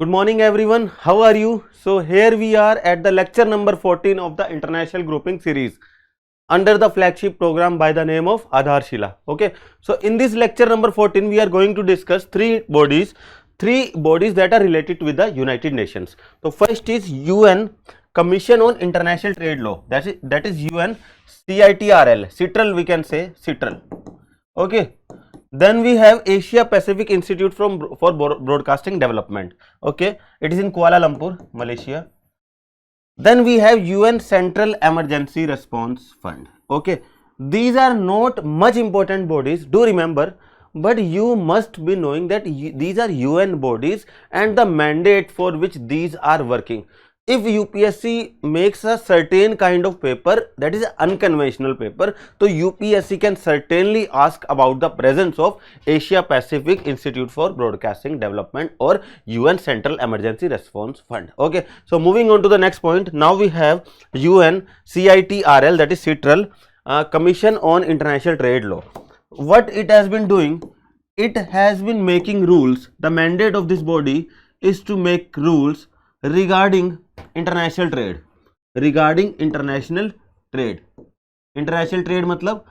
Good morning everyone, how are you? So here we are at the lecture number 14 of the international grouping series under the flagship program by the name of Adharshila. Okay, so in this lecture number 14 we are going to discuss three bodies that are related with the United Nations. So first is UN Commission on International Trade Law, that is UN CITRL, we can say CITRL. Okay, then we have Asia Pacific Institute for Broadcasting Development. Okay, it is in Kuala Lumpur, Malaysia. Then we have UN Central Emergency Response Fund. Okay, these are not much important bodies, do remember, but you must be knowing that these are UN bodies and the mandate for which these are working. If UPSC makes a certain kind of paper, that is an unconventional paper, so UPSC can certainly ask about the presence of Asia Pacific Institute for Broadcasting Development or UN Central Emergency Response Fund. Okay, so moving on to the next point, now we have UN CITRL, that is CITRL, Commission on International Trade Law. What it has been doing, it has been making rules. The mandate of this body is to make rules regarding international trade. International trade मतलब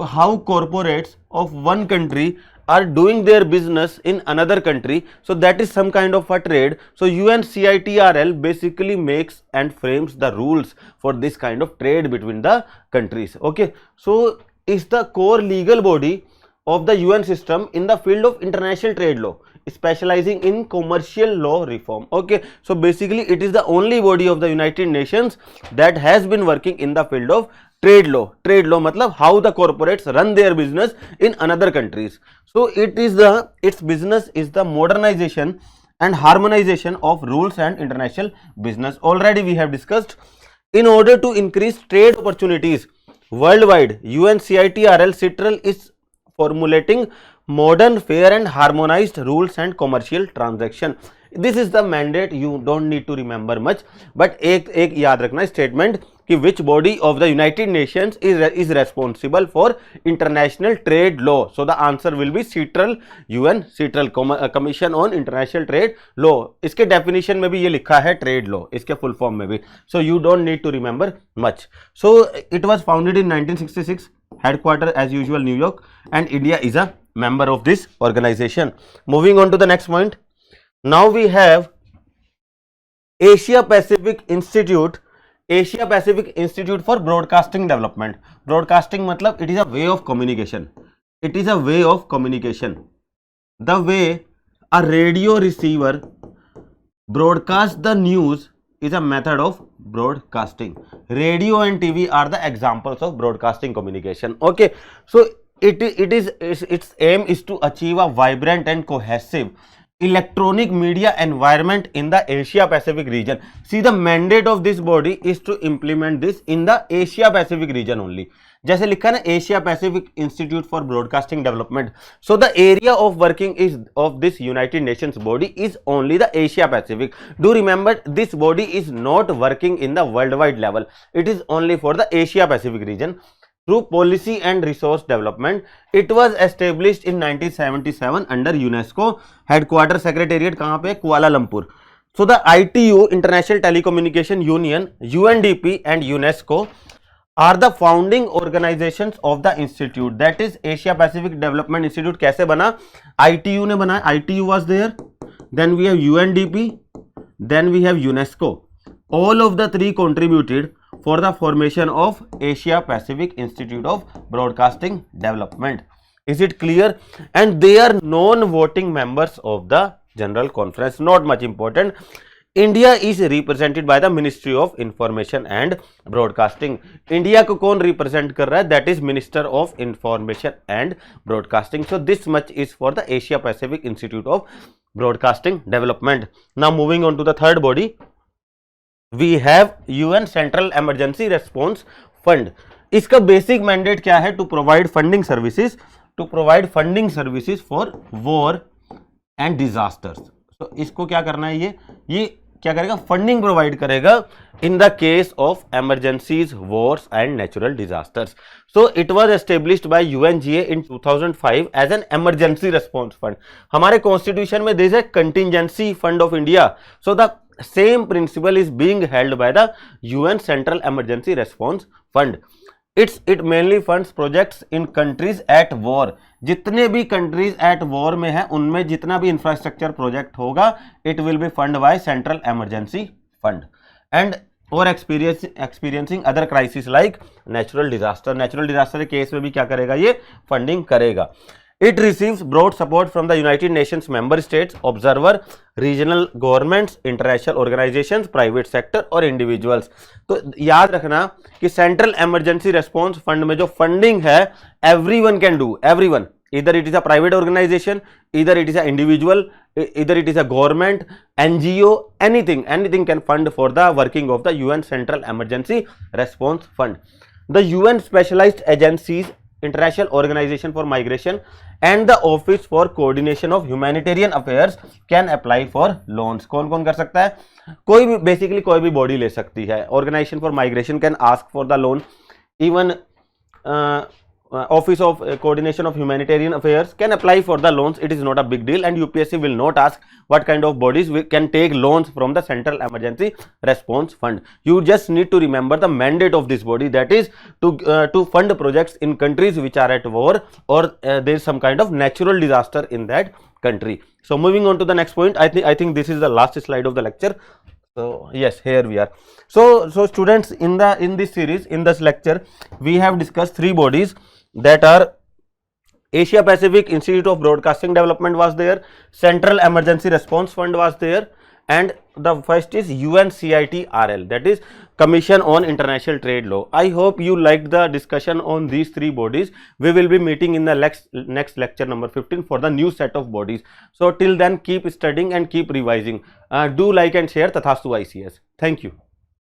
how corporates of one country are doing their business in another country, so that is some kind of a trade. So UNCITRL basically makes and frames the rules for this kind of trade between the countries. Okay, so is the core legal body of the UN system in the field of international trade law, specializing in commercial law reform. Okay, so basically it is the only body of the United Nations that has been working in the field of trade law. Trade law matlab how the corporates run their business in another countries. So its business is the modernization and harmonization of rules and international business. Already we have discussed, in order to increase trade opportunities worldwide, UNCITRL CITRL is formulating modern, fair and harmonized rules and commercial transaction. This is the mandate. You don't need to remember much, but एक याद रखना statement कि which body of the United Nations is responsible for international trade law. So the answer will be CITRL, UN CITRL, Commission on International Trade Law. इसके definition में भी ये लिखा है trade law, इसके full form में भी. So you don't need to remember much. So it was founded in 1966. Headquarter as usual New York, and India is a member of this organization. Moving on to the next point, now we have Asia Pacific Institute for Broadcasting Development. Broadcasting matlab it is a way of communication. It is a way of communication. The way a radio receiver broadcasts the news is a method of broadcasting. Radio and TV are the examples of broadcasting communication. Okay, so its aim is to achieve a vibrant and cohesive electronic media environment in the Asia Pacific region. See, the mandate of this body is to implement this in the Asia Pacific region only. जैसे लिखा है ना, Asia Pacific Institute for Broadcasting Development. So the area of working is of this United Nations body is only the Asia Pacific. Do remember, this body is not working in the worldwide level. It is only for the Asia Pacific region. Through policy and resource development, it was established in 1977 under UNESCO. Headquarter secretariat कहाँ पे? Kuala Lumpur. So the ITU, International Telecommunication Union, UNDP and UNESCO are the founding organizations of the institute. That is Asia Pacific Development Institute. कैसे बना? ITU ने बनाया. ITU was there. Then we have UNDP. Then we have UNESCO. All of the three contributed for the formation of Asia Pacific Institute of Broadcasting Development. Is it clear? And they are non-voting members of the General Conference. Not much important. India is represented by the Ministry of Information and Broadcasting. India को कौन represent कर रहा है? That is Minister of Information and Broadcasting. So this much is for the Asia Pacific Institute of Broadcasting Development. Now moving on to the third body, we have UN Central Emergency Response Fund. इसका basic mandate क्या है? To provide funding services for war and disasters. तो इसको क्या करना है? ये क्या करेगा, फंडिंग प्रोवाइड करेगा in the case of emergencies, wars and natural disasters. So it was established by UNGA in 2005 as an emergency response fund. हमारे कॉन्स्टिट्यूशन में there is a contingency fund of India. So the same principle is being held by the UN central emergency response fund. It mainly funds projects in countries at war. जितने भी countries at war में है उनमें जितना भी infrastructure project होगा it will be fund by central emergency fund. And और experiencing other crisis like natural disaster. Natural disaster के केस में भी क्या करेगा, ये फंडिंग करेगा. It receives broad support from the United Nations member states, observer, regional governments, international organizations, private sector और individuals. तो याद रखना कि सेंट्रल इमरजेंसी रेस्पॉन्स फंड में जो फंडिंग है everyone can do, everyone. Either it is a private organization, either it is an individual, either it is a government, NGO, anything can fund for the working of the UN Central Emergency Response Fund. The UN specialized agencies, International Organization for Migration and the Office for Coordination of Humanitarian Affairs can apply for loans. कौन कौन कर सकता है, कोई भी, basically कोई भी body ले सकती है. Organization for Migration can ask for the loan. Even Office of Coordination of Humanitarian Affairs can apply for the loans. It is not a big deal, and UPSC will not ask what kind of bodies can take loans from the Central Emergency Response Fund. You just need to remember the mandate of this body, that is to fund projects in countries which are at war or there is some kind of natural disaster in that country. So moving on to the next point, I think this is the last slide of the lecture. So yes, here we are. So students, in this series, in this lecture, we have discussed three bodies that are Asia Pacific Institute of Broadcasting Development was there, Central Emergency Response Fund was there, and the first is UNCITRL, that is Commission on International Trade Law. I hope you liked the discussion on these three bodies. We will be meeting in the next lecture number 15 for the new set of bodies. So till then, keep studying and keep revising. Do like and share. Tathastu ICS. Thank you.